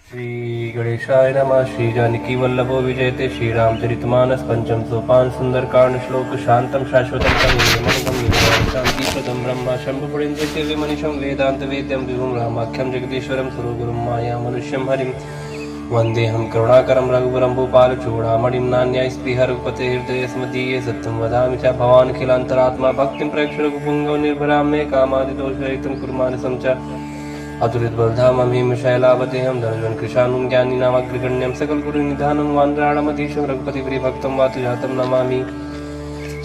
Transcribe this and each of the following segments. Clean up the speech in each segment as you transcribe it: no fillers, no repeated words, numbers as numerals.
श्री गणेशाय नमः। श्री जानकी वल्लभो विजयते। श्री रामचरितमानस पंचम सोपान सुंदरकांड श्लोक शांतम शाश्वतं शांति प्रदम ब्रह्म शंभुपुरेन्द्र मनीषं वेदांत वेद्यं विभुं रामाख्यं जगदीश्वरं सुरगुरुं माया मनुष्यं हरिं वन्देऽहं करुणाकरं रघुवरं भूपालचूडामणिं नान्यास्पृह रघुपते हृदये स्मदीये सत्यं वदामि च भवान् खिलान्तरात्मा भक्तिं प्रयक्ष रघुपुङ्गव निर्भरां मे कामादिदोषरहितं कुर्मानसं च अतुलित बलधामं हिम शैलावतेहं दर्शन कृशानुं ज्ञानिनामग्रगण्यं सकलगुरुनिधानं वानराणमधीशं रघुपतिप्रियभक्तं वातुजातं नमामि।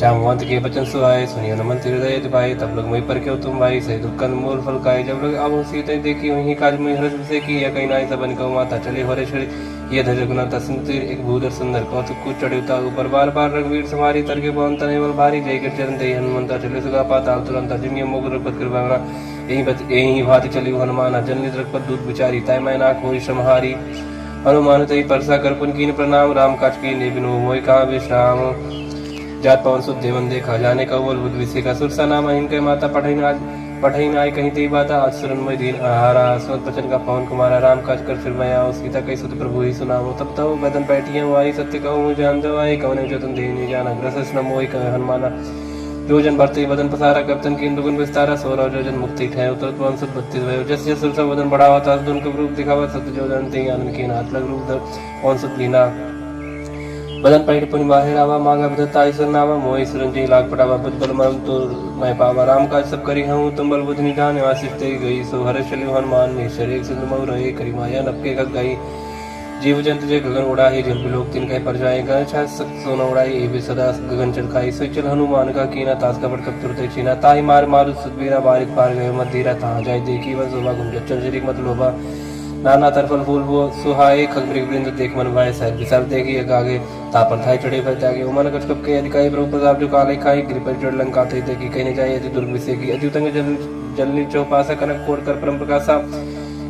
जामवंत के बचन सुहाए सुनिए नमन हृदय भाई तब लोग मई पर क्यों तुम भाई सही दुख मूल फल खाए जब लोग अब सीते देखी वही काज में हर्ष से की या कहीं नाई सबन को माता चले हरे श्री ये धज गुना तस्वीर एक भूदर सुंदर कौतुक कुछ चढ़ता ऊपर बार बार रघुवीर सवारी तरके पवन तनेवल भारी जय कर चरण दे हनुमंता चले सुगा पाताल तुरंत जिन्य मोग रघुपत कृपा यही भात चली हनुमान जन रघुपत दूत विचारी तय मैं नाक हो श्रमहारी हनुमान तई परसा कर पुन कीन प्रणाम राम काज की ने बिनो मोय कहा विश्राम जात पवन सुध देवन देखा जाने का बोल बुद्ध विषय का सुरसा नाम इनके माता पढ़ई नाय कहीं ती बाता आज सुरनमय दीन आहारा स्वत पचन का पवन कुमारा राम काज कर फिर मैं आओ सीता कई सुत प्रभु ही सुनाओ तब तो बदन बैठिए आई सत्य कहूँ जान दो आई कवन जो तुम दे नहीं जाना ग्रस न मोहि कह हनुमाना जो जन भरते वदन पसारा कप्तन की दुगुन विस्तारा सोरा जो जन मुक्ति ठहर उतरत पवन सुत 32 भयो जस जस सुरसा वदन बढ़ावा तास दुन का रूप दिखावा सत्य जो जानते आनंद की नाथ लग रूप पवन सुत लीना बदन पैठ पुनि बाहिर आवा मांगा बदता ईश्वर नावा मोहि सुरंजी लाग पटावा बुद्ध बल मरम तो मैं पावा राम काज सब करी हूँ तुम बल बुद्ध निधान निवासित गई सो हर चलि हनुमान निश्चर एक सिंधु मऊ रहे करी माया नपके गग गई जीव जंतु जे गगन उड़ाही जल बिलोक तिन कह पर जाए गण छा सोना उड़ाई ए भी सदा गगन चल खाई सो चल हनुमान का कीना तास का पटकप तुरते चीना ताही मार मारु सुदबीरा बारिक पार गए मत धीरा तहाँ जाय देखी वन शोभा घुम जच्चन शरीक मत लोभा नाना तरफल फूल वो सुहाए खग मृग वृंद देख मन भाई सर विसर देखी आगे तापर थाई चढ़े पर त्यागे उमन कछ कप के अधिकारी प्रभु प्रताप जो काले खाई गिर पर चढ़ लंका थे देखी कहने जाए यदि दुर्ग विषय की अति उतंग जलनी चौपासा कनक कोट कर परम प्रकाशा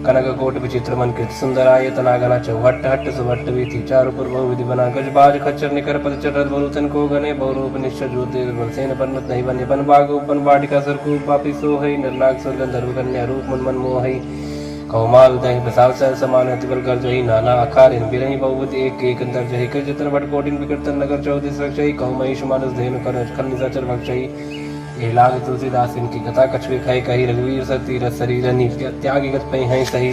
कनक कोट विचित्र मन कृत सुंदर आय तनागना चौहट हट्ट सुभट्ट विधि चारु पुर बहु विधि बना गज बाज खच्चर निकर पद चरत बहुतन को गने बहुरूप निश्चय ज्योति बलसेन परमत नहीं बने बन बाग उपन बाटिका सरकू पापी सो है नरनाग स्वर्ग गंधर्व कन्या रूप मन मन मोह कौमाल दही प्रसाद सर समान अतिबल कर जही नाना आकार इन बिरही बहुवत एक एक अंतर जही कर जतन भट कोटिन विकर्तन नगर चौदिस रक्षई कौमई सुमानस धेनु कर खल निशाचर भक्षई ये लाग तुलसीदास इनकी कथा कछुए खाई कही रघुवीर सती रस शरीर त्यागी गत पई हैं सही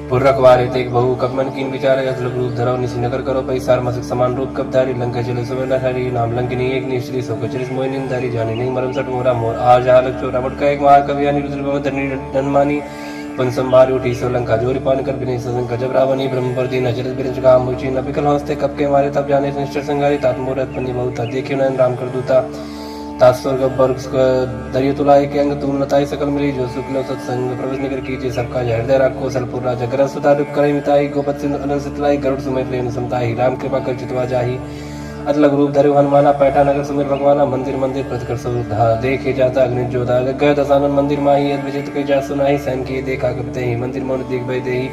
पुर रखवारे तेग बहु कपमन कीन विचार असल रूप धरो निसी नगर करो पई सार मसक समान रूप कब धारी लंका चले सुवर्ण हरि नाम लंकिनी एक निश्री सो कचरिस मोहिनी धारी जानी नहीं मरम सट मोरा मोर आ जहा लग चोरा मटका एक महाकवि अनिरुद्ध भवधरणी धनमानी पन संभारी उठी सो लंका जोरी पान कर बिने सजन जब रावणी ब्रह्म पर दीन अजरत बिरज काम मुची न पिकल हंसते कब के मारे तब जाने निश्चर संगारी तात मूरत पन्नी बहुता देखियो नयन राम कर दूता तास्वर्ग वर्ग दरियो तुलाए के अंग तुम नताई सकल मिली जो शुक्ल सत्संग प्रवेश निकर कीजिए सबका हृदय राखो सलपुर राजा ग्रह सुता रूप करे मिताई गोपत सिंधु अनल सितलाई गरुड़ सुमय प्रेम समताई राम कृपा कर चितवा जाही अतलग रूप धरे हनुमाना पैठा नगर सुमिर भगवाना मंदिर मंदिर प्रतिकर सुधा देखे जाता अग्नि जोधा गय दसानन मंदिर माही यद विजित कई जा सुनाही सैन किए देखा करते ही मंदिर मौन देख भय देही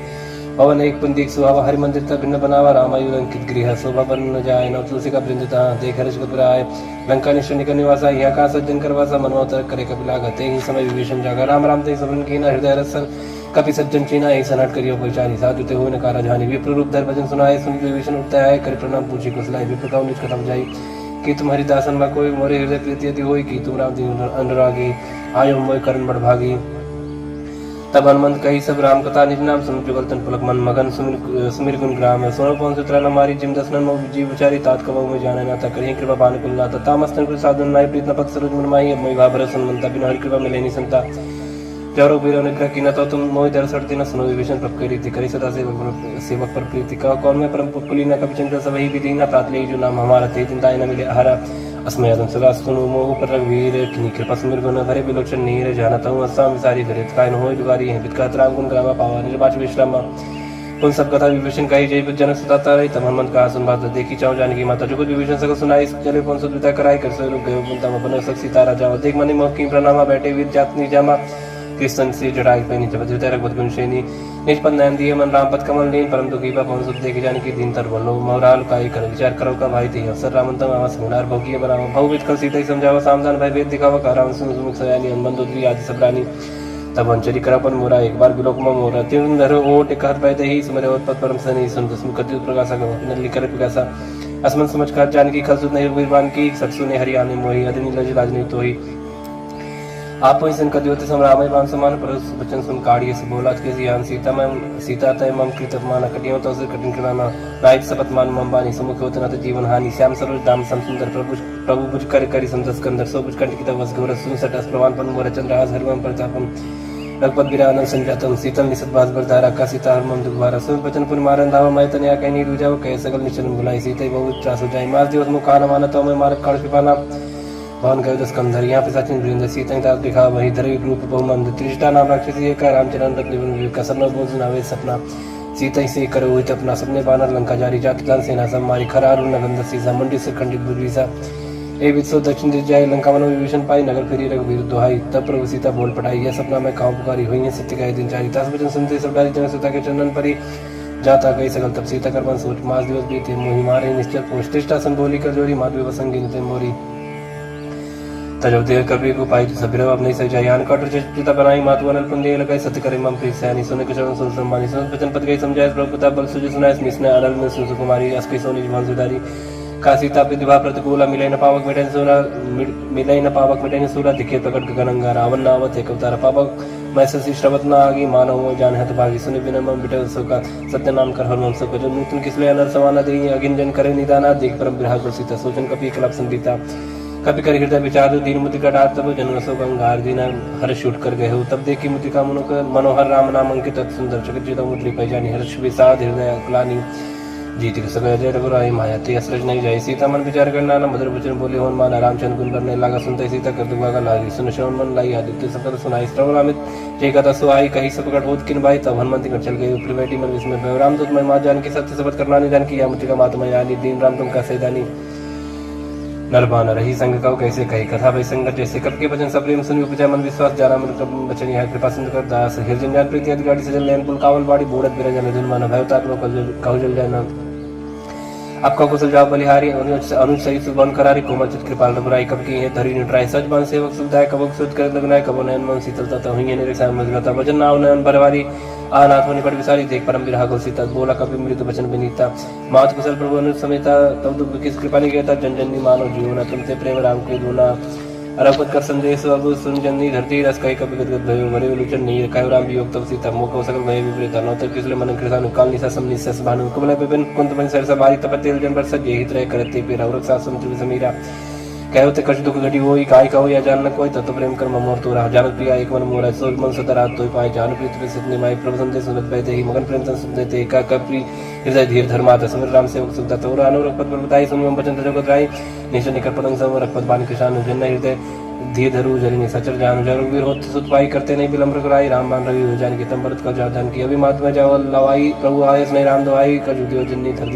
पवन एक पुंदिक सुहावा हरि मंदिर तक भिन्न बनावा रामायु अंकित गृह शोभा बन न जाए नौ तुलसी का वृंदता देख हर्ष घबराए लंका निश्चय निकर निवासा यहाँ का सज्जन करवासा मनोतर करे कपिला गते ही समय विभीषण जागा राम राम ते सबन कीना हृदय रसन कपि सज्जन चीना ही सनट करियो परिचारी साधु ते हुए नकारा जानी विप्र रूप धर भजन सुनाए सुन विभीषण उठता है कर प्रणाम पूछी कुशलाए विप्र का निज कदम जाई कि तुम हरिदासन में कोई मोरे हृदय प्रीति यदि होई कि तुम राम दीन अनुरागी आयो मोय करण बड़ भागी तब हनुमंत कही सब राम कथा निज नाम सुन जुगलतन पुलक मन मगन सुमिर गुण ग्राम सोनो पवन सुत्रा नमारी जिम दसनन मो जीव विचारी तात कबो में जाने ना ता करिए कृपा पान कुल ना ता मस्तन कुल साधन नाई प्रीत न पत सरोज मन माही मोहि भाबर सुनमंता बिन हरि कृपा मिले नि संता चारों वीरों ने ग्रह की न तो तुम मोहि दर सड़ती न सुनो विभीषण प्रभ करी थी करी सदा सेवक पर प्रीति का कौन में परम पुली न कभी चंद्र सब ही विधि न प्रात ले जो नाम हमारा ते चिंताएं न मिले आहारा अस्मय आदम सदा सुनो मोह पर रघुवीर किनी कृपा सुमिर गुण भरे बिलोचन नीर जानता हूँ अस्साम विसारी धरित काय न होय दुगारी है बितका राम गुण ग्रामा पावा निर्वाच विश्रामा उन सब कथा विभीषण का ही जय जनक सुताता रही तब हनुमंत का सुन बात देखी चाहूँ जानकी माता जो कुछ विभीषण सकल सुनाई चले पवन सुत विदा कराई कर सो गयो बुनता में बनो सक सीता राजा देख मनि मोह की प्रणामा बैठे वीर जात निजामा कृष्ण से जटाई पैनी जब हृदय रघुपत गुणशेनी निज पद नयन दिए मन राम पद कमल लीन परम दुखी पवन सुत देखी जान की दीन तर बोलो मोहराल काई कर विचार करो का भाई थी अवसर रामंतम आवास मुनार भोगिए बनावा भव विद कर सीता ही समझावा सामधान भाई वेद दिखावा का राम सुन सुमुख सयानी हनुमंत आदि सब रानी तब अंचरी करपन मोरा एक बार बिलोक में मोरा तीन धरो ओट एक हर पैदे ही सुमरे ओट पद परम सनी सुन दसम कति प्रकाशा गम लिकर प्रकाशा असमन समझ कर जानकी खलसुत नहीं वीरवान की सत्सु ने हरियाणे मोही अदनी लज लाजनी तो ही आप वही सन कदियोते समरामय बान समान पर बचन सुन काढ़िए से बोला के जियान सीता तय मम कृत अपमान कटियो तो सिर कठिन कराना नायक सपत मान मम बानी समुख होते न जीवन हानि श्याम सरोज दाम सम सुंदर प्रभु बुझ कर करी संतस कंदर सो बुझ कंठ की तवस गौर सुसट अस प्रवान पन मोर चंद्रहास हरमम प्रतापम रघुपत बिरानन संजातम शीतल निसत बास बरधारा का सीता हरमम दुखवारा सुन बचन पुन मारन धावा मैं तनया कहीं नहीं रुजाओ कह सकल निचन बुलाई सीते बहुत त्रास हो जाए मार दिवस मुखान माना तो मैं मारक काढ़ पिपाना भवन गयो दस कंधर यहाँ पे सचिन वृंद सीता का दिखा वही धरी रूप बहुमंद त्रिष्टा नाम राक्षसी का रामचरण रत्न का सरन बोझ नावे सपना सीता से करो हुई अपना सबने बानर लंका जारी जात जान सेना सब मारी खरार नगंध सीसा मंडी से खंडित बुजवीसा ए वित्सो दक्षिण दिश जाए लंका वन विभीषण पाई नगर फिरी रघुवीर दोहाई तब प्रभु सीता बोल पटाई यह सपना मैं खाऊं पुकारी हुई है सत्य का दिन चारी तास वचन सुनते सब डाली जन सीता के चंदन परी जाता गई सकल तब सीता कर मन सोच मास दिवस बीते मोहि मारे निश्चल पोष तिष्ठा सन बोली कर जोरी माधवी वसंगी निते मोरी तजब देह कभी को पाई सबिरव अपने से जयान कटर चिता बनाई मातु अनल पुंदे लगाई सत्य करे मम प्रीत सैनी सुने कुशल सुन सम्मानी सुन वचन पद गई समझाए प्रभुता बल सुजि सुनाए मिसने अनल में सुन कुमारी अस्कई सोनी जीवन सुधारी का सीता विधवा प्रतिकूला मिले न पावक मिटे सूरा मिले न पावक मिटे न सूरा दिखे प्रकट गगनंगा रावण नावत एक अवतार पावक मैं ससी श्रवत न आगी मानव जान हत भागी सुने बिना मम बिटे का सत्य नाम कर हर मम सब जो नूतन किसले अनर समाना देई अगिन जन करे निदाना देख परम विरह को सीता सोचन कपि कलप संगीता कभी कर हृदय विचार दो दीन मुति का डार तब जन्मसो गंगार दीना हर्ष उठ कर गए हो तब देखी मुति का मनोहर राम नाम अंकित सुंदर चकित मुद्री पहचानी हर्ष विषाद हृदय अकलानी जीत के सगय जय रघुराई माया ते असरज नहीं जाए सीता मन विचार करना न मधुर वचन बोले होन माना रामचंद्र गुण करने लगा सुनते सीता कर दुआ लागी सुन श्रवण मन लाई आदित्य सफल सुनाई श्रवण अमित जय कथा सुहाई कहीं सब प्रकट होत किन भाई तब हनुमंत कर चल गए ऊपर बैठी मन विस्मय राम दूत मैं मां जान की सत्य शपथ करना नहीं जान की या मुझे का मातम यानी दीन राम तुम का सैदानी नरबान रही संग कहो कैसे कही कथा भाई संगत जैसे कब के भजन सब प्रेम सुन उपजा मन विश्वास जाना मन बचन है कृपा सिंधु कर दास हृदय ज्ञान प्रीति आदि गाड़ी से जल नैन पुल कावल बाड़ी बूढ़त बिरजन धुन मन भय तात्मा कहु जल जाना आपका कुशल जाओ बलिहारी अनुज सही सुबन करारी कोमल चित कृपाल रघुराई कब की है धरी निट्राई सच बन सेवक सुविधाय कबक सुध कर लगनाय कबो नयन मन शीतलता तो हुई है निरक्षा मजगता भजन नाव नयन भरवारी आनाथ निकट विसारी देख परम विरह को सीता बोला कभी मृत वचन विनीता मात कुशल प्रभु अनुज समेता तब दुख किस कृपा ने कहता जन जन मानो जीवना तुमसे प्रेम राम को दूना अरपत कर संदेश अब सुन जननी धरती रस कई कभी गदगद भयो मरे विलोचन नहीं कायो राम वियोग तब सीता मोह को सकल भय विपरीत नौतर किसले मन कृषानु काल निसा समनि सस भानु कमल विपिन कुंत मन सरसा बारी तपतेल जन बरस जे हित रह करते पे रवरक सा समुद्र समीरा कहो ते कछ दुख घटी होई काय कहो या जान न कोई तत्व प्रेम कर मोर तोरा जानत प्रिया एक मन मोरा सोल मन सतरा तोय पाए जान प्रीत पे सितने माई प्रभु संदेश सुनत बैते ही मगन प्रेम संग देते का कपरी हृदय धीर धर्मात समर राम सेवक सुखदा तोरा अनुरग पद पर बताई सुन बचन जगत राई निश्चय निकट पतंग सम रखपत बानी कृष्ण जन हृदय धीर धरु जरिनी सचर जान जरुवीर होत सुत पाई करते नहीं विलंब कराई राम बान रवि हो जान की तम भरत का जान की अभी मात में जाओ लवाई प्रभु आयस नहीं राम दवाई कर जुदियो जन्नी धरती